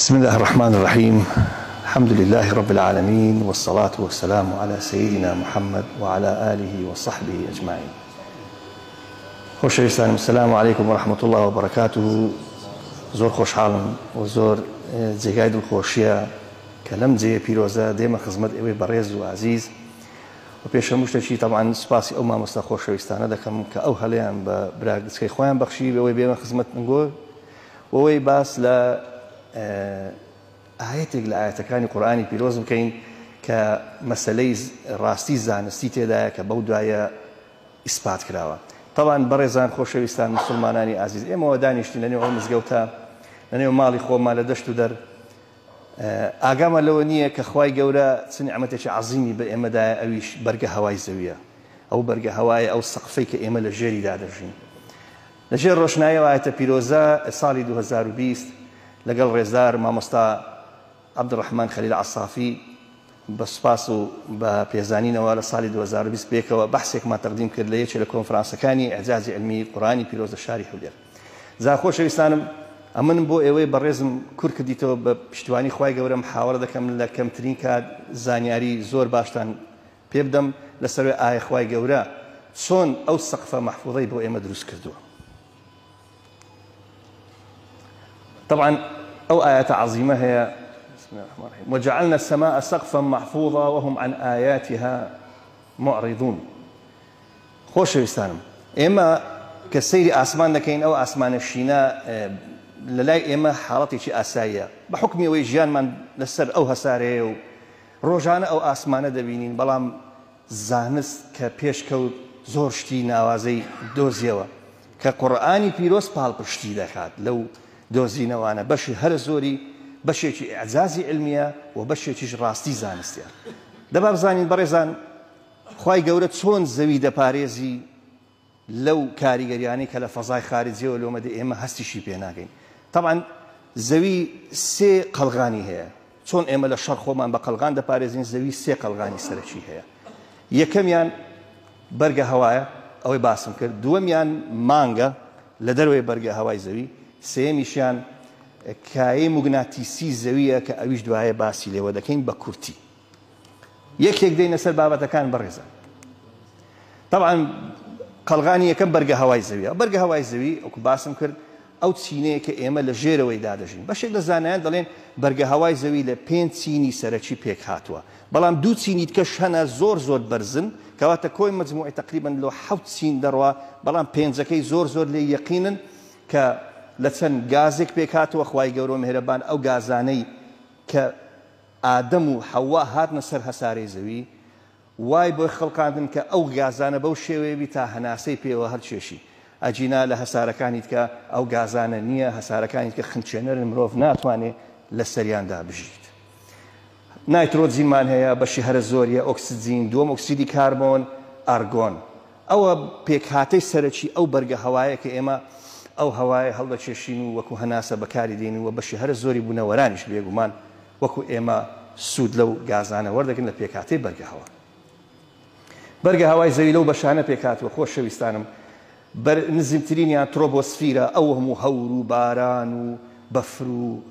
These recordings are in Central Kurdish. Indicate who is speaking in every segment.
Speaker 1: بسم الله الرحمن الرحيم. الحمد لله رب العالمين، والصلاة والسلام على سيدنا محمد وعلى آله وصحبه أجمعين. خوشویستانم، السلام عليكم ورحمة الله وبركاته. زور خوشحالم وزور جێگای دڵخۆشیە کە لەم جێ پیرۆزە دێمە خزمەت ئێوەی بەڕێز و عزیز. و پێش هەموو شتێکی طبعاً سوپاسی ئەو مامۆستا خۆشەویستانە دەکەم کە ئەو هەڵەیان بە براگچکەی خۆیان بەخشی بەوەی بێمە خزمەت نگۆ وەوەی باس لە ئاەتێک لە ئاەتەکانی قورئانی پیرۆز بکەین کە مەسەلەی ڕاستی زانستی تێدایە کە بەو دوایە ئیسپات کراوە. طبعاً بەڕێزان خۆشەویستان مسلمانانی عزیز، ئێمەوە دانیشتین لەنێو ئەو مزگەوتە لەنێو ماڵی خۆمان لە دەشت و دەر، ئاگامە لەوە نییە کە خوای گەورە چ نیعمەتێکی عەزیمی بە ئێمەدایە، ئەویش بەرگە هەوای زەویە، ئەو بەرگە هەوایە، ئەو سەقفەی کە ئێمە لە ژێریدا دەژین. لەژێر ڕۆشناییەوە ئاەتە پیرۆزە ساڵی 2020 لەگەڵ ڕێزدار مامۆستا عەبدوڕەحمان خەلیل عەسافی بە سوپاس و بە پێزانینەوە لە ساڵی 2020 پێکەوە بەحسێکمان تەقدیم کرد لە یەکێک لە کۆنفرانسەکانی ئیعجازی عیلمی قورئانی پیرۆزە شاری حولێر. جا خۆشەویستانم، ئەمن بۆ ئێوەی بەڕێزم کوور کردیتەوە بە پشتیوانی خوای گەورە محاوەرە دەکەم لە کەمترین کات زانیاری زۆر باشتان پێ بدەم لەسەر ئایە خوای گەورە چۆن ئەو سەقفە مەحفوظەی بۆ ئێمە دروست کردووە. طبعا أو آيات عظيمة هي بسم الله الرحمن الرحيم: وجعلنا السماء سقفا محفوظا وهم عن آياتها معرضون. خۆشەویستانم، ئێمە کە سەیری ئاسمان دەکەین، ئەو ئاسمانە شینە لەلای ئێمە حاڵەتێکی ئاساییە بە حوکمی ئەوەی ژیانمان لەسەر ئەو هەسارەیە و ڕۆژانە ئەو ئاسمانە دەبینین، بەڵام زانست کە پێشکەوت زۆر شتی ناوازەی دۆزیەوە کە قورئانی پیرۆز پاڵپشتی دەکات لەو دۆزینەوانە. بەشی هەر زۆری بەشێکی ئیعجازی علمیە و بەشێکیش ڕاستی زانستیە. دەبا بزانین بەڕێزان، خوای گەورە چۆن زەوی دەپارێزی لەو کاریگەریانەی کە لە فەزای خارجیەوە لۆمەدە ئێمە هەستیشی پێ ناگەین. طبعا زەوی سێ قەڵغانی هەیە. چۆن ئێمە لە شەڕ خۆمان بە قەڵغان دەپارێزین، زەوی سێ قەڵغانی سەرەکی هەیە. یەکەمیان بەرگە هەوایە، ئەوەی باسم کرد. دووەمیان مانگە لە دەروێ بەرگە هەوای زەوی. سێمیشیان کایەی موگناتیسی زەویە کە ئەویش دوایە باسی لێوە دەکەین بە کورتی. یەکێک دەینە سەر بابەتەکان بەڕێزان. طبعا قەڵغانی یەکەم بەرگە هەوای زەویە. بەرگە هەوای زەوی ئەوکو باسم کرد ئەو چینەیە کە ئێمە لە ژێرەوەی دادەژین. بەشێک لە زانایان دەڵێن بەرگە هەوای زەوی لە 5 چینی سەرەکی پێک هاتووە، بەڵام 2 چینی کەش هەنە زۆر بەرزن، کەواتە کۆی مجموعی تقریباً لە 7 چین دەڕوا، بەڵام 5ەکەی زۆر لێ یەقینن کە لە چەند گازێک پێک هاتووە. خوای گەورە مهرەبان ئەو گازانەی کە ئادەم و حەوا هاتنە سەر هەسارەی زەوی وای بۆی خەڵقاندن کە ئەو گازانە بەو شێوەیەوی تا هەناسەی پێوە هەرچێشی ئەجینا لە هەسارەکانیت کە ئەو گازانە نییە، هەسارەکانیت کە خنچێنەرن مرۆڤ ناتوانێت لە سەریاندا بژیت. نایترۆجینمان هەیە، بەشی هەرە زۆریە، ئۆکسجین، دووەم ئۆکسیدی کاربۆن، ئارگۆن. ئەوە پێکهاتەی سەرەکی ئەو بەرگە هەوایە کە ئێمە ئەو هەوایە هەڵدەکێشین و وەکو هەناسە بەکاری دێن و بەشی هەرە زۆری بوونەوەرانیش بێگومان وەکو ئێمە سوود لەو گازانە وەردەگرن لە پێکهاتەی بەرگە هەوا. بەرگە هەوای زەوی لەو بەشانە پێکهاتوە. خۆشەویستانم، نزیکترینیان ترۆبۆسفیرە، ئەو هەموو هەور و باران و بەفر و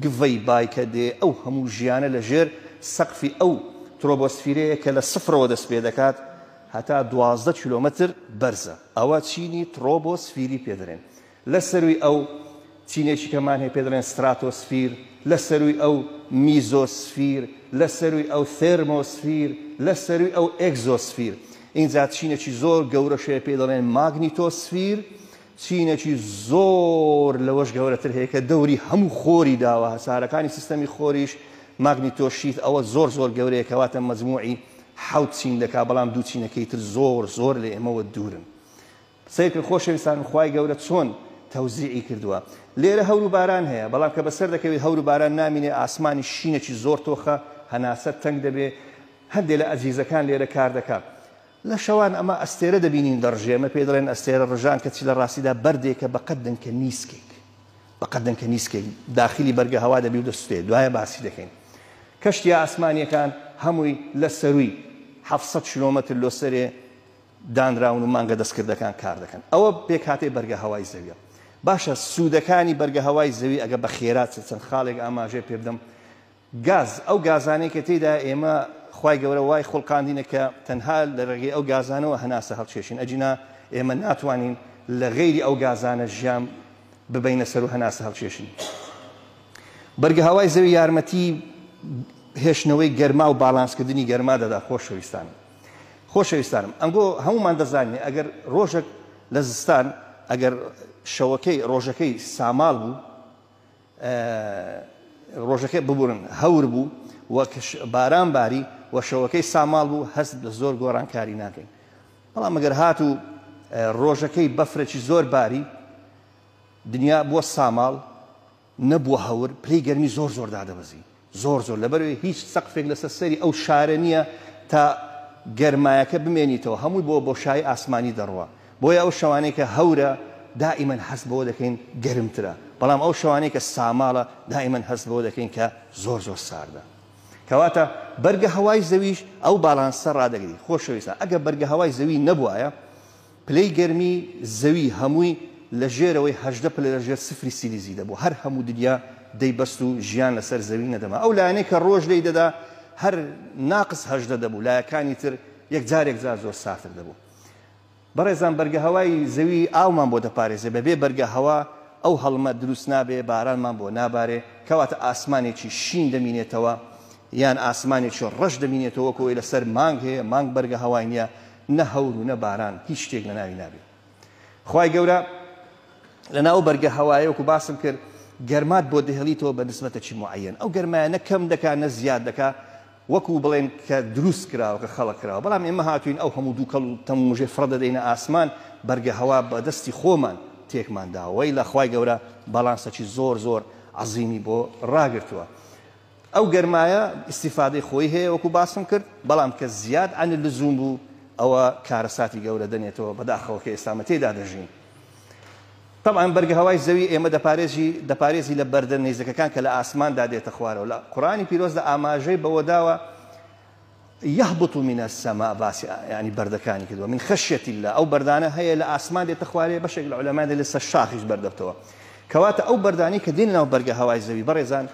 Speaker 1: گڤەی بایکە دێ، ئەو هەموو ژیانە لە ژێر سەقفی ئەو ترۆبۆسفیرەیە کە لە سفرەوە دەست پێ دەکات هەتا 12 کیلۆمەتر بەرزە. ئەوە چینی ترۆبۆسفیری پێدرێن. لە سەروی ئەو چینێکی کەمان هەیە پێدرێن ستراتۆسفیر، لە سەروی ئەو میزۆسفیر، لە سەروی ئەو تێرمۆسفیر، لە سەروی ئەو ئێکزۆسفیر. اینجا چینێکی زۆر گەورەشەیە پێ دەڵێن ماگنیتۆسفیر. چینێکی زۆر لەوەش گەورەتر هەیە کە دەوری هەموو خۆری داوە، هەسارەکانی سیستەمی خۆریش ماگنیتۆشیت. ئەوە زۆر گەورەیە کەواتە مەجموعی 7 چین دەکا، بەڵام 2 چینەکەی تر زۆر لە ئێمەوە دوورن. سەیرکرد خۆشەویستان، خوای گەورە چۆن تەوزیعی کردووە. لێرە هەور و باران هەیە، بەڵام کە بەسەر دەکەوێت هەور و باران نامینێ، ئاسمانی شینێکی زۆر تۆخە، هەناسە تەنگ دەبێ، هەندێک لە ئەجیزەکان لێرە کار دەکات. لە شەوان ئەمە ئەستێرە دەبینین دەڕژێ، ئەمە پێ دەڵێن ئەستێرە ڕژان، کەچی لە ڕاستیدا بەردێکە بەقەدەنکە نیسکێک داخلی بەرگە هەوا دەبی و دەسوێ. دوایە باسی دەکەین. کەشتی ئاسمانیەکان هەمووی لە سەروی 700 کیلۆمەتر لۆ سەرێ دانراون و مانگە دەستکردەکان کار دەکەن. ئەوە پێکهاتەی بەرگە هەوای زەویە. باشە سوودەکانی بەرگە هەوای زەوی ئەگە بە خێرات چەند خاڵێک ئاماژەی پێ بدەم گاز ئەو گازانەی کە تێدا ئێمە خوای گەورە وای خۆڵقاندینە کە تەنها لە ڕێگەی ئەو گازانەوە هەناسە هەڵکێشین ئەجینا ئێمە ناتوانین لە غەیری ئەو گازانە ژیان ببینە سەر و هەناسە هەڵکێشین. بەرگە هەوای زەوی یارمەتی هێشتنەوەی گەرما و باڵانسکردنی گەرما دەدا. خۆشەویستانم ئەمگۆ هەمومان دەزانێ ئەگەر ڕۆژێک لە زستان ئەگەر شەوەکەی ڕۆژەکەی ساماڵ بوو ڕۆژەکەی ببورن هەور بوو وە باران باری وە شەوەکەی ساماڵ بوو هەست لە زۆر گۆڕانکاری ناکەین. بەڵام ئەگەر هات و ڕۆژەکەی بەفرێکی زۆر باری دنیا بووە ساماڵ نەبووە هەور پلەی گەرمی زۆر زۆر دادەبەزی زۆر لەبەرەوەی هیچ سەقفێک لەسەر سەری ئەو شارە نییە تا گەرمایەکە بمێنیتەوە هەمووی بۆ بۆشایی ئاسمانی دەڕوە. بۆیە ئەو شەوانەی کە هەورە دائیمەن هەست بەوە دەکەین گەرمترە بەڵام ئەو شەوانەی کە ساماڵە دائیمەن هەست بەوە دەکەین کە زۆر ساردە. کەواتە بەرگە هەوای زەویش ئەو باڵانسە ڕادەگری. خۆشەویستان ئەگە بەرگە هەوای زەوی نەبوایە پلەی گەرمی زەوی هەمووی لە ژێرەوەی 18 پلە لە ژێر سفری سیلیزی دەبوو هەر هەموو دنیا دەیبەست و ژیان لەسەر زەوی نەدەما. ئەو لایەنەی کە ڕۆژ لێی دەدا هەر ناقص 18 دەبوو لایەکانی تر یەک جارێک زۆر ساردتر دەبوو. بەڕێزان بەرگە هەوای زەوی ئاومان بۆ دەپارێزێ بەبێ بەرگە هەوا ئەو هەڵمە دروست نابێ بارانمان بۆ نابارێ کەواتە ئاسمانێکی شین دەمینێتەوە یان ئاسمانێکی ڕەش دەمینێتەوە وەکەوەی لەسەر مانگ هەیە مانگ بەرگە هەوای نییە نە هەور و نە باران هیچ شتێک لە ناوی نابێت. خوای گەورە لە ناو بەرگە هەوایە وەکو باسم کرد گەرمات بۆ دەهێڵیتەوە بە نسبەتێکی معەیەن ئەو گەرمایە نە کەم دەکات نە زیاد دەکات وەکو بڵێن کە دروست کراوە کە خەڵق کراوە بەڵام ئێمە هاتوین ئەو هەموو دووکەڵ و تەموژێ فڕە دەدەینە ئاسمان بەرگە هەوا بە دەستی خۆمان تێکمان داوە وەی لە خوای گەورە باڵانسەکی زۆر عەزیمی بۆ ڕاگرتووە. ئەو گەرمایە ئیستیفادەی خۆی هەیە وەکو باسم کرد بەڵام کە زیاد عن اللزوم بوو ئەوە کارەساتی گەورە دەنێتەوە بەداخەوە کە ئێستامە تێدا دەژین. طبعا بەرگە هەوای زەوی ئێمە دەپارێزی لە بەردە نەیزەکەکان کە لە ئاسماندا دێتە خوارەوە. لە قورئانی پیرۆزدا ئاماژەی بەوە داوە يهبط من السماء باسی ینی بەردەکانی کردووە من خەشیەت الله ئەو بەردانە هەیە لە ئاسمان دێتە خوارێ بەشێک لە عولەمای لەسەر شاخیش بەردەبتەوە. کەواتە ئەو بەردانی کە دێنە ناو بەرگە هەوای زەوی بەڕێزان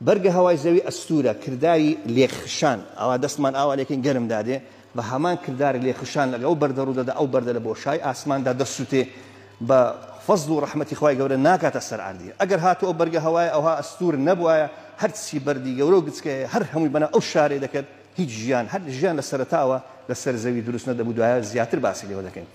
Speaker 1: بەرگە هەوای زەوی ئەستورە کردداری لێخشان ئەوە دەستمان ئاوا لێکن گەرم دادێ بە هەمان کردداری لێخشان لەگە ئەو بەردە ڕوودەدا ئەو بەردە لە بۆشای ئاسماندا دەسووتێ بە فەزل و ڕەحمەتی خوای گەورە ناکاتە سەر عەردی. ئەگەر هاتووە ئەو بەرگە هەوای ئەوها ئەستور نەبوایە هەرچی بەردی گەورە و گچکەیە هەر هەمووی بەنا ئەو شارێ دەکرد هیچ ژیان هەر ژیان لە سەرەتاوە لەسەر زەوی دروست نەدەبوو دوایە زیاتر باسی لێوە دەکەین.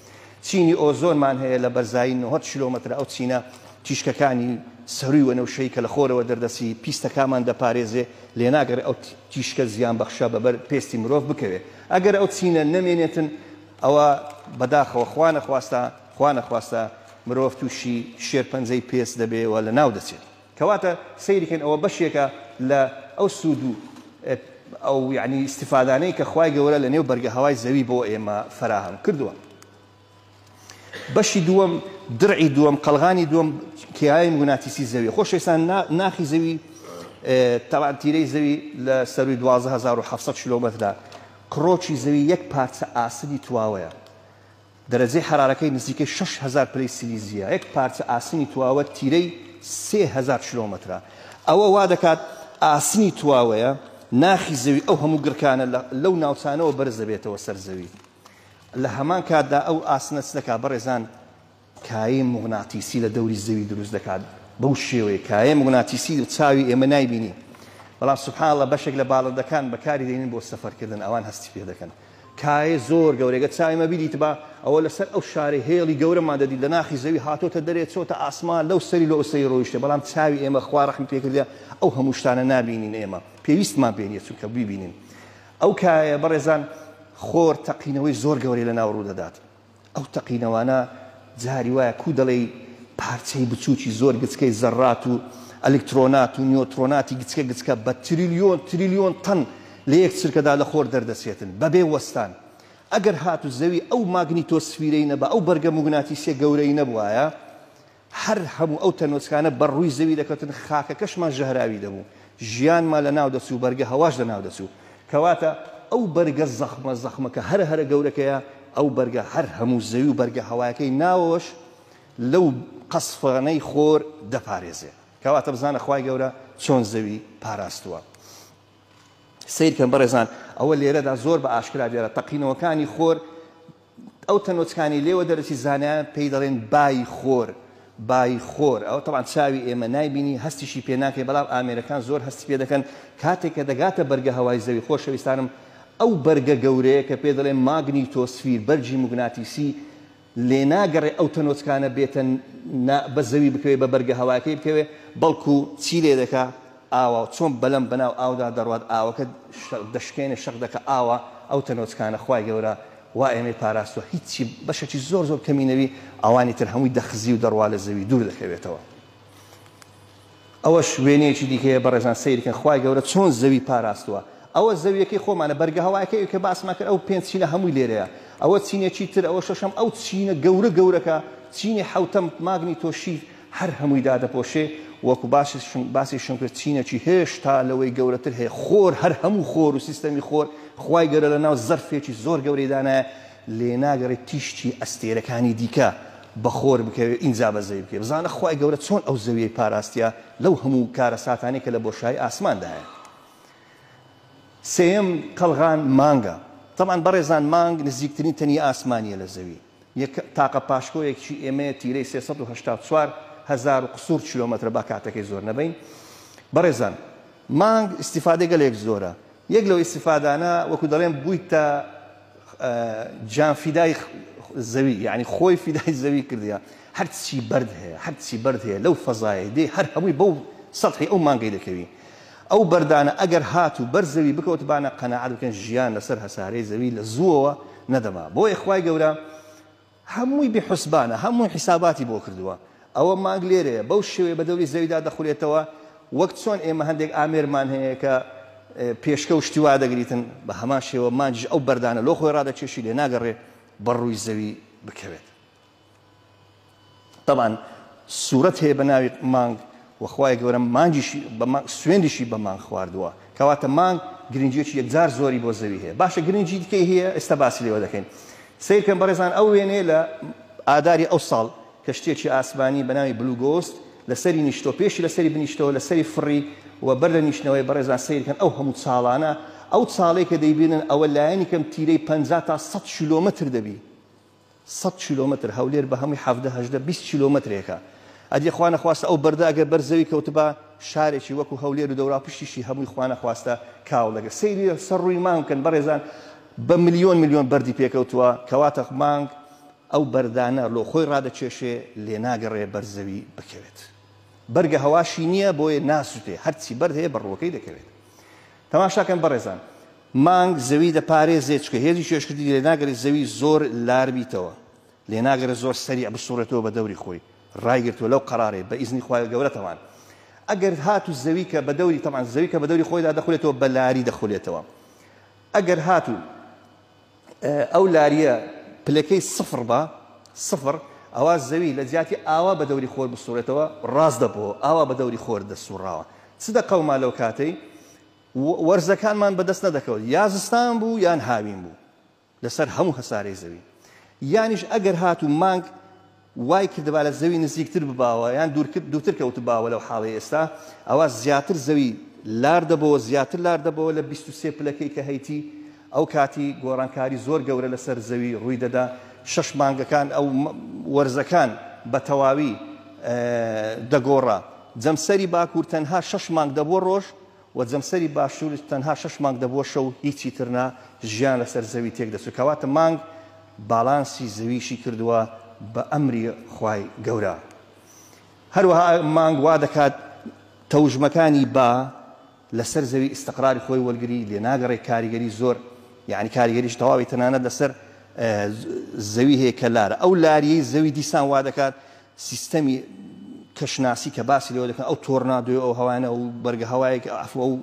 Speaker 1: چینی ئۆزۆنمان هەیە لە بەرزایی 90 کیلۆمەتر ئەو چینە تیشکەکانی سەروی وەنەوشەی کە لە خۆرەوە دەردەسی پیستەکانمان دەپارێزێ لێ ناگەڕێ ئەو تیشکە زیان بەخشە بەبەر پێستی مرۆڤ بکەوێ. ئەگەر ئەو چینە نەمێنێتن ئەوە بەداخەوە خوا نەخواستە مرۆڤ تووشی شێرپەنجەی پێست دەبێەوە لە ناو دەچێت. کەواتە سەیریکەن ئەوە بەشێکە لە ئەو سوود و ئەو یعنی استیفادانەی کە خوای گەورە لە نێو بەرگە هەوای زەوی بۆ ئێمە فراهەم کردووە. بەشی دووەم درعی دووەم قەڵغانی دووەم کیایە موگناتیسی زەوی. خۆشەویستان ناخی زەوی تەبعاً تیرەی زەوی لە سەروی 12700 کیلۆمەتردا کڕۆکی زەوی یەک پارچە ئاسنی تواوەیە دەرەجەی حرارەکەی نزیکەی 6000 پلەی سیلیزیە یەک پارچە ئاسنی تواوە تیرەی 3000 کیلۆمەترە. ئەوە وا دەکات ئاسنی تواوەیە ناخی زەوی ئەو هەموو گڕکانە لەو ناوچانەوە بەرز دەبێتەوە سەر زەوی. لە هەمان کاتدا ئەو ئاسنە چ دەکات بەڕێزان کایە موغناتیسی لە دەوری زەوی دروست دەکات بەو شێوەیە کایە موغناتیسی چاوی ئێمە نایبینی بەڵام سوبحان الله بەشێک لە باڵندەکان بەکاری دێنین بۆ سەفەرکردن ئەوان هەستی پێ دەکەن. کایە زۆر گەورەگە چاوی مە بیدیت بە ئەوە لەسەر ئەو شارەی هێڵی گەورەمان دەدی لە ناخی زەوی هاتۆتە دەرێت چۆتە ئاسمان لەو سەری لە ئەوسەی ڕۆیشتە بەڵام چاوی ئێمە خوا ڕەحمی پێ کردە ئەو هەموو شتانە نابینین ئێمە پێویستمان پێنیە چونکە بیبینین. ئەو کایە بەڕێزان خۆر تەقینەوەی زۆر گەورەی لە ناو ڕوو دەدات. ئەو تەقینەوانە جاری وایە کو دەڵێ پارچەی بچووکی زۆر گچکەی زەڕات و ئەلکترۆنات و نیۆترۆناتی گچکە بە تریلیۆن تەن لە یەک چرکەدا لە خۆر دەردەسێتن بەبێ وەستان. ئەگەر هاتو زەوی ئەو ماگنیتۆسفیرەی نەبە ئەو بەرگە موگناتیسیە گەورەی نەبوایە هەر هەموو ئەو تەنۆچکانە بەڕووی زەوی دەکەوتن خاکەکەشمان ژەهراوی دەبوو ژیانمان لە ناو دەچوو بەرگە هەواش لە ناو دەچوو. کەواتە ئەو بەرگە زەخمەکە هەرە گەورەکەیە ئەو بەرگە هەر هەموو زەوی و بەرگە هەوایەکەی ناوەش لەو قەسفانەی خۆر دەپارێزێ کەواتە بزانە خوای گەورە چۆن زەوی پاراستووە. سیرکەن بەڕێزان ئەوە لێرەدا زۆر بە ئاشکرا دێرە تەقینەوەکانی خۆر ئەو تەنۆچکانی لێوە دەرەچی زانایان پێی دەڵێن بای خۆر بای خۆر ئەو تەبعاً چاوی ئێمە نایبینی هەستیشی پێ ناکەی بەڵام ئامێرەکان زۆر هەستی پێ دەکەن کاتێک کە دەگاتە بەرگە هەوای زەوی خۆشەویستانم ئەو بەرگە گەورەیە کە پێ دەڵێن ماگنیتۆسفیر بەرجی موگناتیسی لێ ناگەڕێ ئەو تەنۆچکانە بێتە بە زەوی بکەوێ بە بەرگە هەواکەی بکەوێ بەڵکو چی لێ دەکا ئاوا چۆن بەلەم بەناو ئاودا دەڕوات ئاوەکە دەشکێنێ شەق دەکە ئاوە ئەو تەنۆچکانە خوای گەورە وا ئێمەی پاراستووە هیچی بەشێکی زۆر زۆر کەمینەوی ئەوانی تر هەمووی دەخزی و دەڕوا لە زەوی دوور دەکەوێتەوە. ئەوەش وێنەیەکی دیکەیە بەڕێزان سەیرکەن خوای گەورە چۆن زەوی پاراستووە. ئەوە زەویەکەی خۆمانە بەرگە هەوایەکەی کە باسمان کرد ئەو پێنج چینە هەمووی لێرەیە ئەوە چینێکی تر ئەوە شەشەم ئەو چینە گەورە گەورەکە چینی حوتەم ماگنیتۆشی هەر هەمووی دادەپۆشێ وەکو باسی شم کرد چینێکی هێشتا لەوەی گەورەتر هەیە خۆر هەر هەموو خۆر و سیستەمی خۆر خوای گەورە لە ناو زەرفێکی زۆر گەورەی دانایە لێ ناگەڕێت تیشتی ئەستێرەکانی دیکە بە خۆر بکەوێت ئینجا بە زەوی بکەوێت بزانە خوای گەورە چۆن ئەو زەویەی پاراستیە لەو هەموو کارە ساتانەی کە لە بۆشایی ئاسماندایە. سێم قەڵغان مانگە طبعاً بەڕێزان مانگ نزیکترین تەنی ئاسمانیە لە زەوی تاقە پاشکۆیەکی ئێمە تیرەی 384 هزار و قسوور کیلۆمەتر با کاتەکەی زۆر نەبین. بەڕێزان مانگ استیفادەی گەلێک زۆرە یەک لەو استیفادانە وەکو دەڵێن بوویتە جانفیدای زەوی یعنی خۆی فیدای زەوی کردیە هەرچی بەرد هەیە هەرچی بەرد هەیە لەو فەزایە دێ هەر هەمووی بەو سەطحی ئەو مانگەی دەکەوی ئەو بەردانە ئەگەر هات و بەر زەوی بکەوتبانە قەناعەت بکەن ژیان لەسەر هەسارەی زەوی لە زووەوە نەدەما بۆیە خوای گەورە هەمووی بحوسبانە هەمووی حیساباتی بۆ کردووە ئەوە مانگ لێرەیە بەو شێوەیە بە دەوری زەویدا دەخولێتەوە وەک چۆن ئێمە هەندێک ئامێرمان هەیە کە پێشکە و شتی وا دەگریتن بە هەمان شێوە مانجش ئەو بەردانە لۆ خۆی ڕادەکێشی لێ ناگەڕێ بەڕووی زەوی بکەوێت. طبعاً سوورەت هەیە بە ناوی مانگ وەخوای گەورە مانجیشی سوێندیشی بە مانگ خواردووە کەواتە مانگ گرنگیەکی یەکجار زۆری بۆ زەوی هەیە. باشە گرنگی دیکەی هەیە ئێستا باسی لێوە دەکەین. سیرکەن بەڕێزان ئەو وێنەیە لە ئاداری ئەو ساڵ کە شتێکی ئاسمانی بە ناوی بلوگۆست لەسەری نیشتۆ پێشی لەسەری بنیشتەوە لەسەری فڕی و بەر لە نیشتنەوەی بەڕێزان سیرکەن ئەو هەموو چاڵانە ئەو چاڵەی کە دەیبینن ئەوە لایەنی کەم تیرەی 50 تا 100 کیلۆمەتر دەبی 100 کیلۆمەتر هەولێر بە هەمووی 17-20 کیلۆمەترێکە ئەدی خوا نەخواستە ئەو بەردە ئەگەر بەر زەوی کەوتبا شارێکی وەکو هەولێر و دەورا پشتیشی هەمووی خوا نەخواستە کاو لەگە سەیری سەر ڕووی مانگکەن بەڕێزان بە ملیۆن بەردی پێکەوتووە کەواتە مانگ ئەو بەردانە لۆ خۆی ڕادەکێشێ لێ ناگەڕێ بەر زەوی بکەوێت بەرگە هەواشی نییە بۆیە ناسووتێ هەرچی بەرد هەیە بەڕۆکەی دەکەوێت. تەماشاکەن بەڕێزان مانگ زەوی دەپارێزێت چکە هێزی شێشکردی لێ ناگەڕێت زەوی زۆر لاربیتەوە لێ ناگەڕێت زۆر سەری بسوڕێتەوە بە دەوری خۆی ڕایگرتووە لەو قەرارێ بە ئیزنی خوای گەورەتەوان ئەگەر هاتو زەوی کە بە دەوری تەمان زەوی کە بە دەوری خۆیدا دەخولێتەوە بە لاری دەخولێتەوە ئەگەر هاتو ئەو لاریە پلەکەی سفر بە سفر ئەوە زەوی لە جیاتی ئاوا بە دەوری خۆر بسوڕێتەوە ڕاست دەبەوە ئاوا بە دەوری خۆر دەسوڕاوە چ دەقەوما لەو کاتەی وەرزەکانمان بەدەست نەدەکەوت یا زستان بوو یان هاوین بوو لەسەر هەموو هەسارەی زەوی یانیش ئەگەر هاتو مانگ وای کردبا لە زەوی نزیکتر بباوە یان دوورتر کەوتباوە لەو حاڵی ئێستا ئەوە زیاتر زەوی لار دەبەوە زیاتر لار دەبەوە لە 23 پلەکەی کە هەیتی ئەو کاتی گۆڕانکاری زۆر گەورە لەسەر زەوی ڕووی دەدا شەش مانگەکان ئەو وەرزەکان بە تەواوی دەگۆڕا جەمسەری باکوور تەنها 6 مانگ دەبووە ڕۆژ و جەمسەری باشوور تەنها 6 مانگ دەبووە شەو هیچی ترنا ژیان لەسەر زەوی تێک دەچوو کەواتە مانگ باڵانسی زەویشی کردووە بە ئەمری خوای گەورە. هەروەها مانگ وا دەکات تەوژمەکانی با لەسەر زەوی ئیستقراری خۆی وەرگری لێ ناگەڕێ کاریگەری زۆر یعنی کاریگەریش تەواوی تەنانەت لەسەر زەوی هەیە کە لارە ئەو لاریەی زەوی دیسان وا دەکات سیستەمی کەشناسی کە باسی لەوە دەکەن ئەو تۆرنادۆی ئەو هەوانە و بەرگە هەوایەک ئەفوە و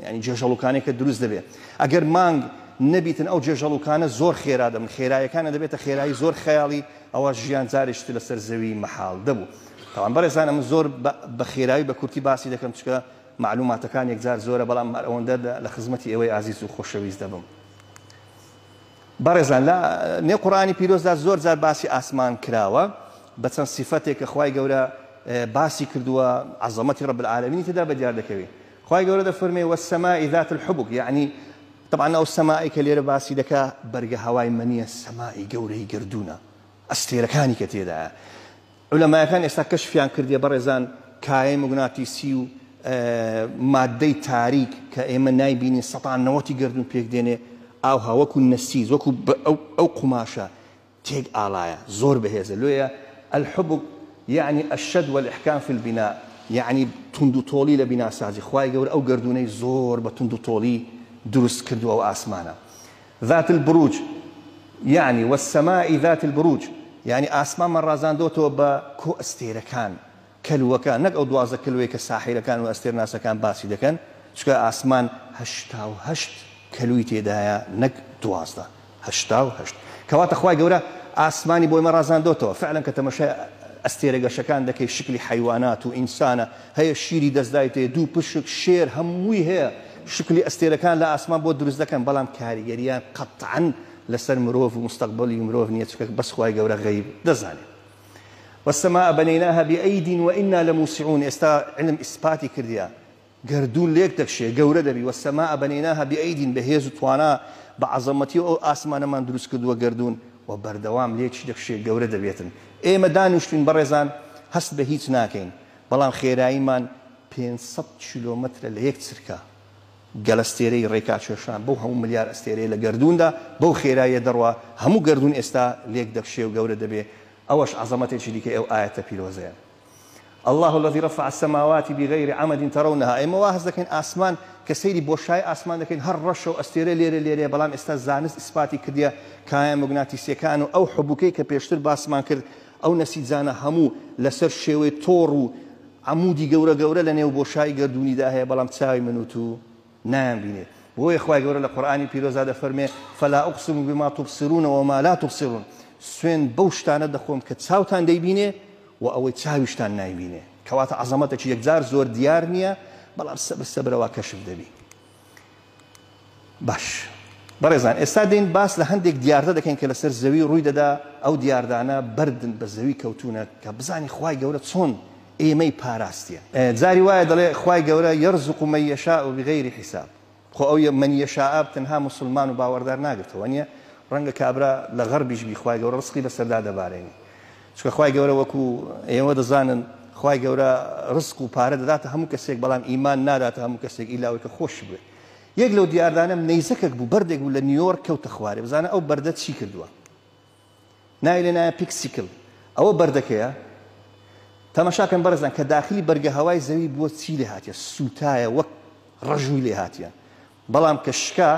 Speaker 1: ینی جێژەڵوکانێک کە دروست دەبێت ئەگەر مانگ نەبیتن ئەو جێژەڵوکانە زۆر خێرا دەبن خێرایەکانە دەبێتە خێرایی زۆر خەیاڵی ئەوە ژیان جارێشتر لەسەر زەوی مەحاڵ دەبوو. تاوان بەڕێزان ئەمە زۆر بە خێرایی بە کورتی باسی دەکەم چکە معلوماتەکان یەکجار زۆرە بەڵام ئەوەندە لە خزمەتی ئێوەی ئازیز و خۆشەویست دەبم. بەڕێزان لە نێو قورئانی پیرۆزدا زۆر جار باسی ئاسمان کراوە بچەند صفەتێک کە خوای گەورە باسی کردووە عەزەمەتی رب العالمین تێدا بەدیار دەکەوێت. خوای گەورە دەفەرمێ والسەمائی ذات الحبك، یعنی طبعا ئەو سەمائی کە لێرە باسی دەکا بەرگە هەوای مەنیە سەمائی گەورەی گردوونە ئەستێرەکانی کە تێدایە. عولەمایەکان ئێستا کەشفیان کردیە بەڕێزان کایە مەگناتیسی و مادەی تاریک کە ئێمە نایبینین سەتان نەوەتی گردون پێک دێنێ ئاوها وەکو نەسیز وەکو ئەو قوماشە تێک ئاڵایە زۆر بەهێزە لێیە. الحبك يعني الشد والإحكام في البناء، يعني تند و تۆڵی لە بیناسازی. خوای گەورە ئەو گردونەی زۆر بە تند و تۆڵی دروست کردووە ئەو ئاسمانە. ذات البروج يعني والسماء ذات البروج، يعني ئاسمانمان ڕازاندۆتەوە بە کۆ ئەستێرەکان کەلووەکان، نەک ئەو 12 کەلوەیە کە ساحیرەکان و ئەستێرناسەکان باسی دەکەن، چونکە ئاسمان 88 کەلووی تێدایە نەک 12 88. کەواتە خوای گەورە ئاسمانی بۆ ئێمە ڕازاندۆتەوە. فعلا کە تەماشای ئەستێرەگەشەکان دەکەی شکلی حیوانات و ئینسانە، هەیە شیری دەستدایتێ دوو پشک شێر هەمووی هەیە شکلی ئەستێرەکان لە ئاسمان بۆ دروست دەکەن، بەڵام کاریگەریان قەتعەن لەسەر مرۆڤ و مستەقبەڵی مرۆڤ نییە، چونکە بەس خوای گەورە غەیب دەزانێت. والسماء بنيناها بأيد وإنا لموسعون، ئێستا علم ئیسپاتی کردیە گردون لێک دەکشێ گەورە دەبی. والسماء بنيناها بأيد بەهێز و توانا بە عەزەمەتی ئەو ئاسمانەمان دروست کردووە گردون و بەردەوام لێکی دەکشێ گەورە دەبێتن. ئێمە دانیشتوین بەڕێزان هەست بە هیچ ناکەین، بەڵام خێراییمان 500 کیلۆمەترە لە یەک چرکە گەلەستێرەی ڕێکا کێشان بەو هەموو ملیار ئەستێرەی لە گردوندا بەو خێراییە دەڕوا هەموو گردون ئێستا لێک دەکشێ و گەورە دەبێ. ئەوەش عەزەمەتێکی دیکە ئەو ئاەتە پیرۆزەیە. الله الذي رفع السماوات بغير عمد ترونها، ئێمە وا هەست دەکەین ئاسمان کە سەیری بۆشای ئاسمان دەکەین هەر ڕەشە و ئەستێرە لێرە بەڵام ئێستا زانست ئیسپاتی کردیە کایە مەگناتیسیەکان و ئەو حبوکەی کە پێشتر باسمان کرد ئەو نەسیجانە هەموو لەسەر شێوەی تۆڕ و عمودی گەورە لە نێو بۆشای گردونیدا هەیە، بەڵام چاوی من و تو نایانبینێت. بۆیە خوای گەورە لە قورئانی پیرۆزا دەفەرمێ فلا أقسم بما تبصرون وما لا تبصرون، سوێن بەو شتانە دەخۆم کە چاوتان دەیبینێ و ئەوەی چاویشتان نایبینێ. کەواتە عەزەمەتێکی یەکجار زۆر دیار نییە، بەڵام سەبرەوە کەشف دەبی. باش بەڕێزان ئێستا دێن باس لە هەندێک دیاردە دەکەین کە لەسەر زەوی ڕووی دەدا. ئەو دیاردانە بەردن بە زەوی کەوتونە کە بزانی خوای گەورە چۆن ئێمەی پاراستیە. جاری وایە دەڵێ خوای گەورە یەرزق من یەشاء بغیری حیساب. خۆ ئەو من یەشاء تەنها مسلمان و باوەڕدار ناگرتەوە، نییە ڕەنگە کابرا لە غەربیش بی خوای گەورە ڕزقی بەسەردا دەبارێنی، چونکە خوای گەورە وەکو ئێوە دەزانن خوای گەورە ڕزق و پارە دەداتە هەموو کەسێک، بەڵام ئیمان ناداتە هەموو کەسێک ئیلاوەی کە خۆش بێت. یەک لەو دیاردانە نەیزەکێک بوو بەردێک بوو لە نیویۆرک کەوتە خوارێ. بزانە ئەو بەردە چی کردووە؟ ناوی لێ نایە پیکسیکل. ئەوە بەردەکەیە تەماشاکەن بەڕێزان کە داخلی بەرگە هەوای زەوی بووە چی لێ هاتیە؟ سوتایە وەک ڕەژووی لێ هاتیە، بەڵام کە شکا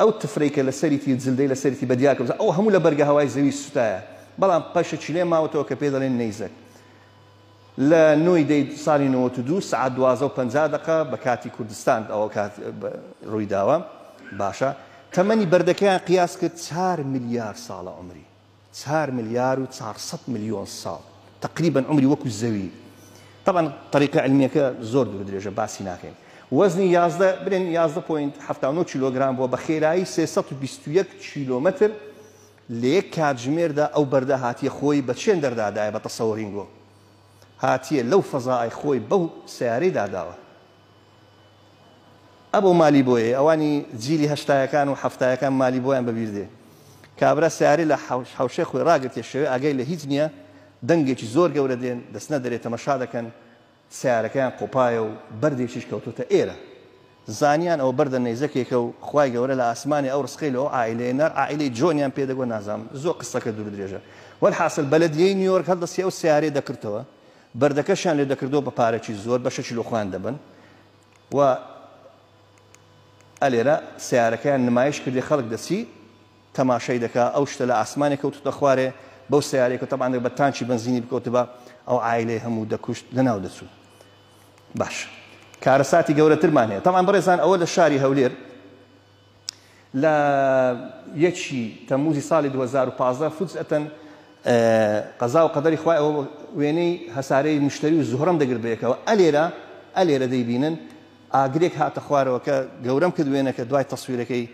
Speaker 1: ئەو تفرەی کە لە سەریتی جلدەی لە سەریتی بەدیار کە ئەو هەموو لە بەرگە هەوای زەوی سوتایە، بەڵام پەشێکی لێ ماوەتەوە کە پێ دەڵێن نەیزەک. لە 9 دەی ساڵی 92 سعات 12:50 بە کاتی کوردستان ئەوە کات ڕووی داوە. باشە تەمەنی بەردەکەیان قیاس کرد 4 ملیار ساڵە عمری، 4 ملیار و 400 ملیۆن ساڵ تقریبا عمری وەکو زەوی. طبعا طریقە علمیەکە زۆر دوور درێژە باسی ناکەین. وەزنی 11 برێن 11.79 کیلۆگرام بووە بە خێرایی 321 کیلۆمەتر لە یەک کاتژمێردا ئەو بەردە هاتیە خۆی بە چێن دەردادایە بە تەسەوڕینگۆ هاتیە لەو فەزای خۆی بەو سیارەی داداوە. ئەبوو مالی بۆیە ئەوانی جیلی هەشتایەکان و هەفتایەکان مالی بۆیان بەبیر دێ کابرا سیارەی لە حەوشەی خۆی ڕاگرتێ شەوێ ئاگای لە هیچ نییە، دەنگێکی زۆر گەورە دێن دەستنە دەرێت تەمەشا دەکەن سیارەکەیان قۆپایە و بەردێکیش کەوتوتە ئێرە. زانیان ئەو بەردە نەیزەکێکە و خوای گەورە لە ئاسمانی ئەو ڕسقەی لەوە ئایلەیە نەر ئایلەی جۆنیان پێدەگۆ نازانم زۆر قسەکە دوور درێژە. وەلحاصل بەلەدیەی نیویۆرک هەڵدەستی ئەو سیارەی دەکردەوە، بەردەکەشیان لێ دەکردەوە بە پارێکی زۆر بە 6 کیلۆ خوان دەبن و ئەلێرە سیارەکەیان نمایش کردی خەڵک دەچی تەماشای دەکا ئەو شتە لە ئاسمانی کەوتوتە خوارێ بەو سیارێکە تەبعاً بە تانکی بنزینی بکەوتە بە ئەو ئایلەی هەموو دەکوشت لەناو دەچوو. باش کارەساتی گەورەترمان هەیە. تەمان بەڕێزان ئەوە لە شاری هەولێر لە 1 تەمموزی ساڵی 2015 فوجئەتەن قەزا و قەدەری خوای ئەوە وێنەی هەسارەی مشتری و زوهڕەم دەگرت بەیەکەوە. ئەلێرە دەیبینن ئاگرێک هاتە خوارەوە کە گەورەم کرد وێنەکە دوای تەسویرەکەی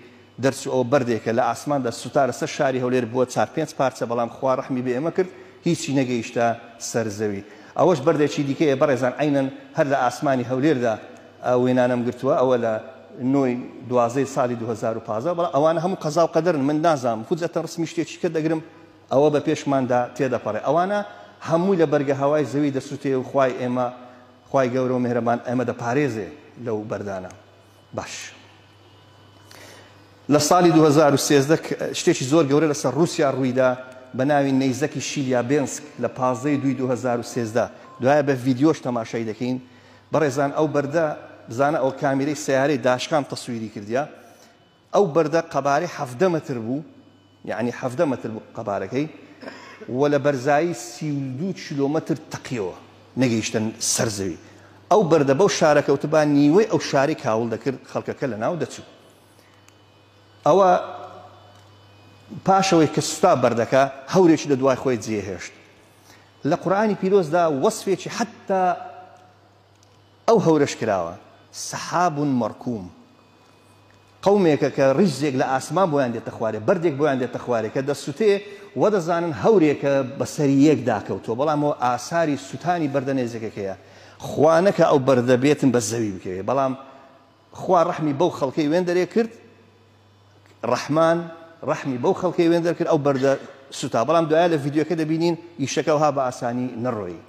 Speaker 1: دەرچوو ئەوە بەردێکە لە ئاسماندا سوتارە سەر شاری هەولێر بووە 4-5 پارچە، بەڵام خوا ڕەحمی بە ئێمە کرد هیچی نەگەیشتە سەرزەوی. ئەوەش بەردێکی دیکەیە بەڕێزان عینەن هەر لە ئاسمانی هەولێردا وێنانەم گرتووە ئەوە لە 9/12 ساڵی 2015 بەڵام ئەوانە هەموو قەزا و قەدەرن من نازانم حجەتە ڕسمی شتێکی کە دەگرم ئەوە بە پێشماندا تێدەپەڕێ ئەوانە هەمووی لە بەرگە هەوای زەوی دەسووتێ و خوای ئێمە خوای گەورە و مێهرەبان ئێمە دەپارێزێ لەو بەردانە. باش لە ساڵی 2013 شتێکی زۆر گەورە لەسەر رووسیا ڕوویدا بە ناوی نەیزەکی شیلیابێنسک لە 15/2/2013 دوایە بە ڤیدیۆش تەماشای دەکەین. بەڕێزان ئەو بەردە بزانە ئەو کامیرەی سیارەی داشکام تەسویری کردیا ئەو بەردە قەبارەی 17 متر بوو یعنی 17 متر بوو قەبارەکەی و لە بەرزایی 32 کیلۆمەتر تەقیەوە نەگەیشتن سەرزەوی. ئەو بەردە بەو شارەکەوتبا نیوەی ئەو شاری کاول دەکرد خەڵکەکە لە ناو دەچوو. ئەوە پاشەوەی کە سوتا بەردەکە هەورێکی لە دوای خۆی جێهێشت. لە قورئانی پیرۆزدا وەسفێکی حتا ئەو هەورەش کراوە سەحاب مەرکوم قەومێکە کە ڕیزێک لە ئاسمان بۆیان دێتە خوارێ بەردێک بۆیان دێتە خوارێ کە دەسووتێ وە دەزانن هەورێکە بەسەری یەک داکەوتەوە بەڵام ئەوە ئاساری سوتانی بەردە نێزەکەکەیە خوانەکە ئەو بەردە بێتن بە زەوی بکەوێ بەڵام خوا ڕەحمی بەو خەڵکەی وێن دەرێ کرد ڕەحمان ڕەحمی بەو خەڵکەی وێن دەرکرد ئەو بەردە سوتا بەڵام دوایە لە ڤیدیۆکە دەبینین ئیشەکە وها بە ئاسانی نەڕۆی.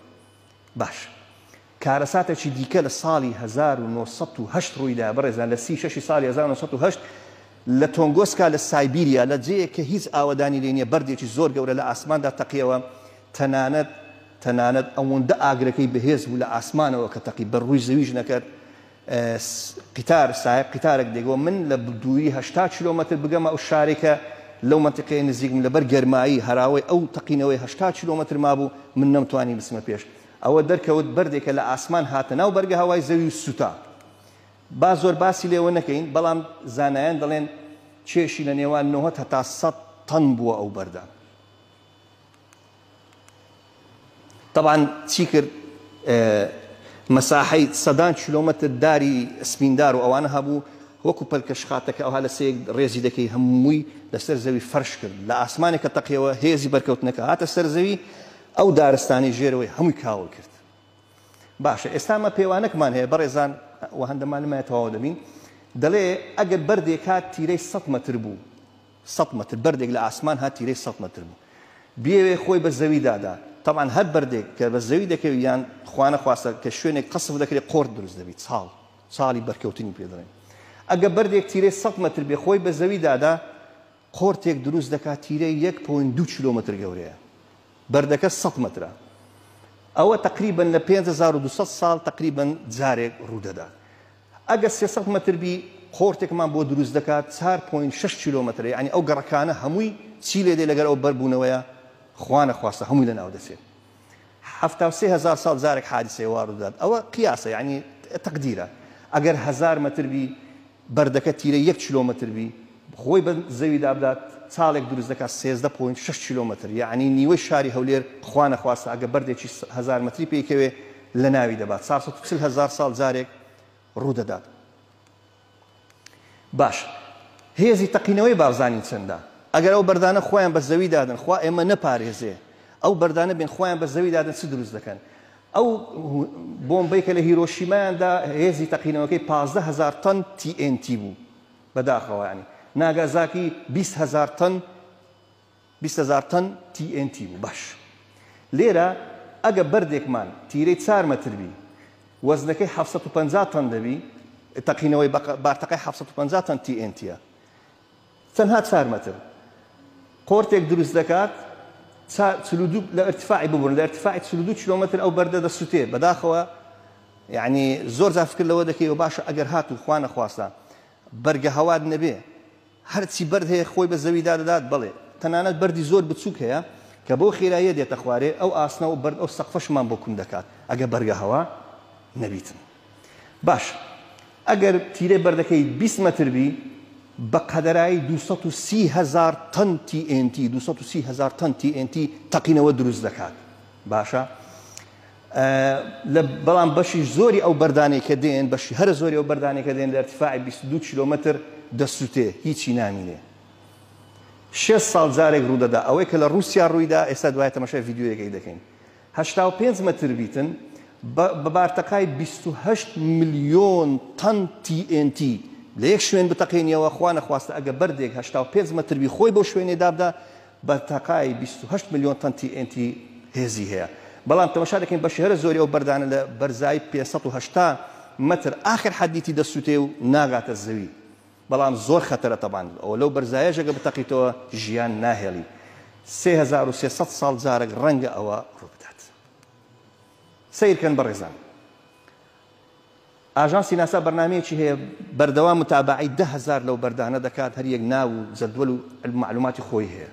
Speaker 1: باش کارەساتێکی دیکە لە ساڵی 1970 ڕوویدا بەڕێزان لە 36 ساڵی 1970 لە تۆنگۆسکا لە سایبیریا لە جەیەک کە هیچ ئاوەدانی لێ نییە بەردێکی زۆر گەورە لە ئاسماندا تەقیەوە تەنانەت ئەوەندە ئاگرەکەی بەهێز بوو لە ئاسمانەوە کە تەقی بە ڕووی زەویش نەکرد قیتار سایب قیتارێک دێگەوە من لە دووری 80 کیلۆمەتر بگەمە ئەو شارێکە لەو منتیقەیە نزیکم لەبەر گەرمایی هەراوەی ئەو تەقینەوەی 80 کیلۆمەتر مابوو من نەمتوانی بچمە پێش. ئەوە دەرکەوت بەردێکە لە ئاسمان هاتە ناو بەرگە هەوای زەوی و سوتا. با زۆر باسی لێوە نەکەین بەڵام زانایان دەڵێن چێشی لە نێوان 90 هەتا 100 تەن بووە ئەو بەردە. طبعا چی کرد مەساحەی 100 کیلۆمەتر داری سپیندار و ئەوانە هەبوو وەکو پەلکەشخاتەکە ئەوها لە سەیەک ڕێزی دەکەی هەمووی لەسەر زەوی فەرش کرد لە ئاسمانێکە تەقیەوە هێزی بەرکەوتنەکە هاتە سەر زەوی ئەو دارستانی ژێرەوەی هەمووی کاول کرد. باشە ئێستا مە پێوانەکمان هەیە بەڕێزان و هەندەمانمایە تەواو دەبین دەڵێ ئەگەر بەردێک هات تیرەی 100 متر بوو 100 متر بەردێک لە ئاسمان هات تیرەی 100 متر بوو بێوێ خۆی بە زەوی دادا طبعا هەر بەردێک کە بە زەوی دەکەوی یان خوانە خواستە کە شوێنێک قسف دەکرێت قۆرد دروست دەبیت ساڵی بەرکەوتنی پێ دەڵێن. ئەگە بەردێک تیرەی 100 متر بێ خۆی بە زەوی دادا قۆرتێک دروست دەکات تیرەی 1.2 کیلۆمەتر گەورەیە بەردەکە 100 مترە ئەوە تقریبا لە 5200 ساڵ تقریبا جارێک ڕوودەدات. ئەگە 300 متر بی قۆرتێکمان بۆ دروست دەکات 4.6 کیلۆمەترە یعنی ئەو گەڕەکانە هەمووی چی لێ دێ لەگەر ئەو بەربوونەوەیە خوانە خواستە هەمووی لە ناو دەچێت. 73000 ساڵ جارێک حادیسەی وا ڕوودات ئەوە قیاسە یعنی تەقدیرە. ئەگەر 1000 متر بی بەردەکە تیرە 1 کیلۆمەتر بی خۆی بە زەویدا بدات چاڵێک دروست دەکات 13.6 کیلۆمەتر یعنی نیوەی شاری هەولێر خوانە خواستە ئەگە بەردێکی 1000 متری پێیکەوێ لە ناوی دەبات 440,000 ساڵ جارێک ڕوودەدات. باش هێزی تەقینەوەی بابزانین چەندە ئەگەر ئەو بەردانە خۆیان بە زەوی دادن خوا ئێمە نەپارێزێ ئەو بەردانە بێن خۆیان بە زەوی دادن چ دروست دەکەن. ئەو بۆمبەی کە لە هیرۆشیمایاندا هێزی تەقینەوەکەی 15,000 تەن TNT بوو بەداخەوە ینی ناگازاکی 20,000 تەن TNT بوو. باش لێرە ئەگە بەردێکمان تیرەی 4 متر بی وەزنەکەی 750 تەن دەبی تەقینەوەی بارتەقەی 750 تەن TNTە تەنها 4 متر قۆرتێک دروست دەکات لە ارتفاعی ببوون لە ارتفاعی 32 کیلۆمەتر ئەو بەردە دەسووتێ بەداخەوە یعنی زۆر جا فکر لەوە دەکەی و باشە ئەگەر هات و خوانە خواستە بەرگە هەواد نەبێ هەرچی بەرد هەیە خۆی بە زەویدا دەدات بڵێ تەنانەت بەردی زۆر بچووک هەیە کە بۆ خێراییە دێتە خوارێ ئەو ئاسنە و بەرد ئەو سەقفەشمان بۆ کوم دەکات ئەگە بەرگە هەوا نەبیتن. باش ئەگەر تیرەی بەردەکەی 20 متر بی بە قەدەرایی 230,000 تەن TNT 230,000 تەن TNT تەقینەوە دروست دەکات. باشە بەڵام بەشی زۆری ئەو بەردانەی کە دێن بەشی هەر زۆری ئەو بەردانەی کە دێن لە ارتفاعی 22 کیلۆمەتر دەسووتێ هیچی نامینێ. 6 ساڵ جارێک ڕوودەدا ئەوەی کە لە رووسیا ڕوویدا ئێستا دوای تەماشای ڤیدیۆیەکەی دەکەین 85 مەتر بیتن بە بارتەقای 28 ملیۆن تەن TNT لە یەک شوێن بتەقێنیەوە خوا نەخواستە ئەگە بەردێک 85 مەتر بی خۆی بەو شوێنێ دابدا بە تەقای 28 ملیۆن تەن TNT هێزی هەیە بەڵام تەماشا دەکەین بە شێرە زۆری ئەو بەردانە لە بەرزایی 580 متر آخر حەدیتی دەسووتێ و ناگاتە زەوی بەڵام زۆر خەتەرە تەبان ئەوە لەو بەرزایەژەگە بتەقیتەوە ژیان ناهێڵی 3300 ساڵ جارێک ڕەنگە ئەوە ڕوو بدات سیرکەن بەڕێزان ئاژانسی ناسا بەرنامەیەکی هەیە بەردەوام متابعی 10,000 لەو بەردانە دەکات هەر یەک ناو و جەدوەل و معلوماتی خۆی هەیە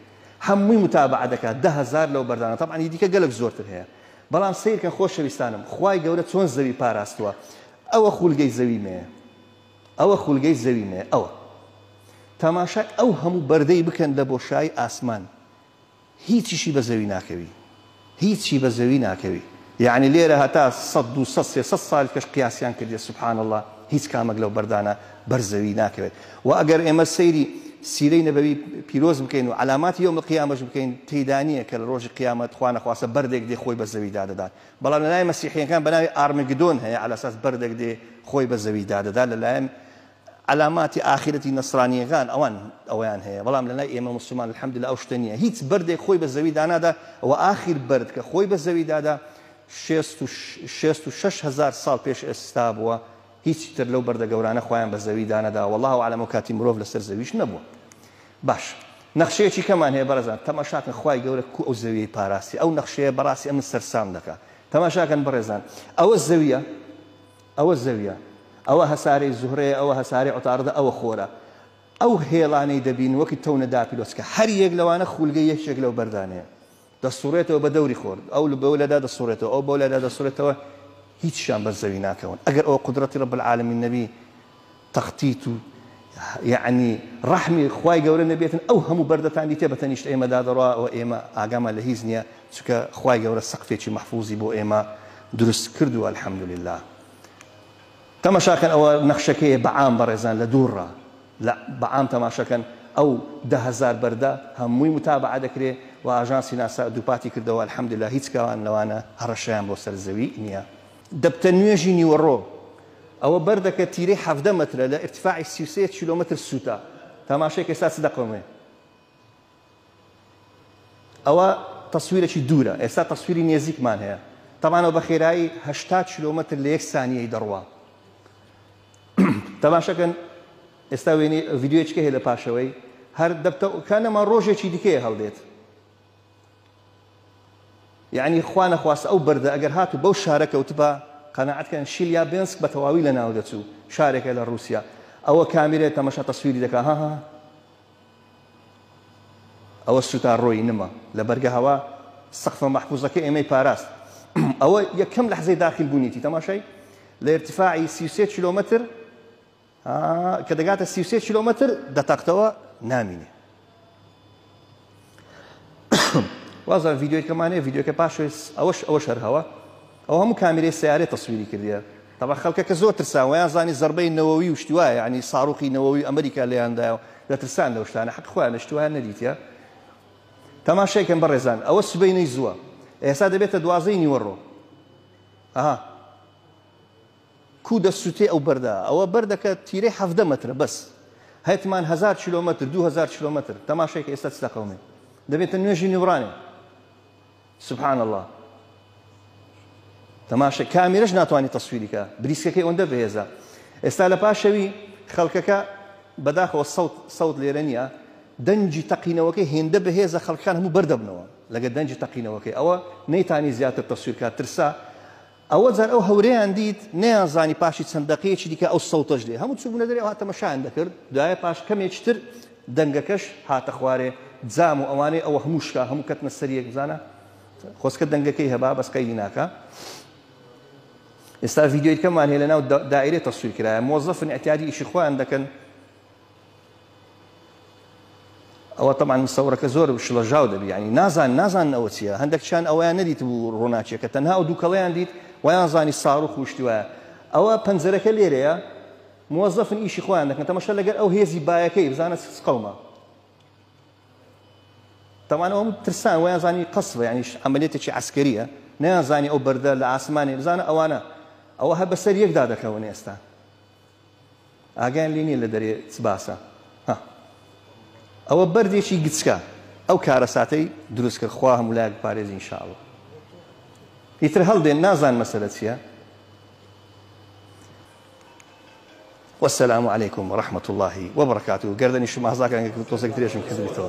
Speaker 1: هەمووی متابعە دەکات 10,000 لەو بەردانە طبعا دیکە گەلک زۆرتر هەیە بەڵام سیرکەن خۆشەویستانم خوای گەورە چۆن زەوی پاراستووە ئەوە خولگەی زەوی مێ ئەوە خولگەی زەوی مێ ئەوە تەماشای ئەو هەموو بەردەی بکەن لە بۆشایی ئاسمان هیچیشی بە زەوی ناکەوی هیچی بە زەوی ناکەوی یعنی لێرە هەتا 100 ساڵ کەش قیاسیان کردێ سبحان الله هیچ کامێک لەو بەردانە بەرزەوی ناکەوێت و ئەگەر ئێمە سەیری سیرەی نەبەوی پیرۆز بکەین و علاماتی یوم القیامەش بکەین تێدانیە کە لە ڕۆژی قیامەت خوا نەخواستە بەردێک دێ خۆی بە زەوی دادەدات بەڵام لەلای مەسیحیەکان بەناوی ئارمگدۆن هەیە على ئەساس بەردێک دێ خۆی بە زەوی دادەدات لەلایەن علاماتی ئاخرەتی نەسرانیەکان ئەویان هەیە بەڵام لەلای ئێمە موسڵمان الحەمدولله ئەو شتە نییە هیچ بەردێک خۆی بە زەوی دانادا ئەوە ئاخر بەرد کە خۆی بە زەوی دادا 66,000 ساڵ پێش ئێستا بووە هیچ تر لەو بەردە گەورانە خۆیان بە زەوی دانەدا والله ئەعلەم و کاتی مرۆڤ لەسەر زەویش نەبووە باش نەخشەیەکی کەمان هەیە بەڕێزان تەماشاکەن خوای گەورە کو ئەو زەویەی پاراستی ئەو نەخشەیە بەڕاستی ئەمن سەرسام دەکات تەماشاکەن بەڕێزان ئەوە زەویە ئەوە زەویە ئەوە هەسارەی زوهرەیە ئەوە هەسارەی عوتاردە ئەوە خۆرە ئەو هێڵانەی دەبین وەکی تەونە داپیلۆچکە هەر یەک لەوانە خولگەی یەکێک لەو بەردانەیە دەسوڕێتەوە بە دەوری خۆر ئەو بەو لەدا دەسوڕێتەوە ئەو بەو لەدا دەسوڕێتەوە هیچیان بەر زەوی ناکەون ئەگەر ئەوە قودرەتی رب العالمین نەبی تەختیت و یعنی ڕەحمی خوای گەورە نەبێتن ئەو هەموو بەردەتان دیتێ بە تەنیشت ئێمەدا دەڕوا ئەوە ئێمە ئاگامان لە هیچ نییە چونکە خوای گەورە سەقفێکی مەحفوظی بۆ ئێمە دروست کردووە الحەمدولله تەماشاکەن ئەوە نەخشەکەیە بەعام بەڕێزان لە دوورڕە لە بەعام تەماشەکەن ئەو 10,000 بەردە هەمووی متابعە دەکرێت و ئاژانسی ناسا دووپاتی کردەوە الحەمدولله هیچ کاوان لەوانە هەڕەشەیان بۆ سەر زەوی نییە دەبتە نوێژی نیوەڕۆ ئەوە بەردەکە تیرەی 17 مەترە لە ارتفاعی 33 کیلۆمەتر سووتە تەماشایەک ئێستا چ دەقەومێ ئەوە تەسویرێکی دوورە ئێستا تەسویری نێزیکمان هەیە تەمانەوە بە خێرایی 80 کیلۆمەتر لە یەک سانیەی دەڕوا تەماشەکەن ئێستا وێنی ڤیدیۆیەکە هەیە لە پاشەوەی هەر دەبتە کانەما ڕۆژێکی دیکەیە هەڵدێت یعنی خوا نەخواستە ئەو بەردە ئەگەر هاتوو بەو شارە کەوتبە قەناعەتکەن شیلیابینسک بە تەواوی لە ناو دەچوو شارێکە لە رووسیا ئەوە کامێرێت تەماشا تەسویری دەکات ها ئەوە سوتا ڕۆی نمە لە بەرگە هەوا سەقفە مەحفوظەکە ئێمەی پاراست ئەوە یەکەم لەحزەی داخل بوونیتی تەماشای لە ارتفاعی 33 کیلۆمەتر کە دەگاتە 33 کیلۆمەتر دەتەقتەوە نامینێ وازە ڤیدیۆیەکەمانەیە ڤیدیۆکە پاشوێ ئەوەش هەرهەوە ئەو هەموو کامێرەی سیارەی تەسویری کردیە تەبا خەڵکەکە زۆر ترسان ویان زانی زەربەی نەوەوی و شتیوایە یعنی ساڕوقی نەوەوی ئەمریکا لێیاندایە دەترسان لەو شتانە حەق خۆیان لە شتیوایان نەدیتە تەماشایکەن بەڕێزان ئەوە سبەینەی زووە ئێستا دەبێتە 12 نیوەڕۆ ئاها کو دەسووتێ ئەو بەردە ئەوە بەردەکە تیرەی 17 مەترە بەس هەتمان 1000 کیلۆمەتر 2000 کیلۆمەتر تەماشایکە ئێستا چ دەقەومێ دەبێتە نوێژی نیوڕانێ سبحان الله تەماشا کامێرەش ناتوانانی تەسویریکە بریسکەکەی ئەوەندە بەهێزە ئێستا لە پاشەوی خەڵکەکە بەداخەوە سەوت لێرە نییە دەنجی تەقینەوەکەی هێندە بەهێزە خەڵکان هەموو بەردەبنەوە لەگە دەنجی تەقینەوەکەی ئەوە نەیتانی زیاتر تەسویرکات ترسا ئەوە جار ئەو هەورەیان دیت نەیانزانی پاشی چەند دەقەیەکی دیکە ئەو سەوتەش لێ هەموو چوبوونە دەرێ ئەوها تەماشایان دەکرد دوایە پاش کەمێکی تر دەنگەکەش هاتە خوارێ جام و ئەوانەی ئەوە هەموو شکا هەموو کەتنە سەر یەک بزانە خۆسکە دەنگەکەی هەبا بەسکەی ناکە ئێستا ڤیدیۆیەکەمان هەیە لەناو دائیرەی تەسویر کرایە مۆزەفن ئەتیادی ئیشی خۆیان دەکەن ئەوە تەمان مسەورەکە زۆر شڵەژاو دەبی ینی نازان ئەوە چییە هەندێکشان ئەویان نەدیت بوو ڕۆناچیەکە تەنها ئەو دووکەڵەیان دیت ویان زانی ساڕوخ و شتیوایە ئەوە پەنجەرەکە لێرەیە مۆزەفن ئیشی خۆیان دەکەن تەماشا لەگەر ئەو هێزی بایەکەی بزانە سقەڵمە طبعا ئەوە ترسان ویان زانی قەسبە یعنی عملیاتێکی عسکەریە نەیانزانی ئەو بەردە لە ئاسمانی بزانە ئەوانە ئەوە هە بەسەر یەکدا دەکەون ئێستا ئاگیان لێ نییە لە دەرێ چ باسە ئەوە بەردێکی گچکە ئەو کارە ساتەی دروست کرد خوا هەموو لایەک پارێزی ئینشاءڵڵا ئیتر هەڵدێن نازان مەسەلە چییە والسلام عليكم ورحمة الله وبركاته. قردني شو ما هزاك أنا كنت توصل كثير شو كذبتوا.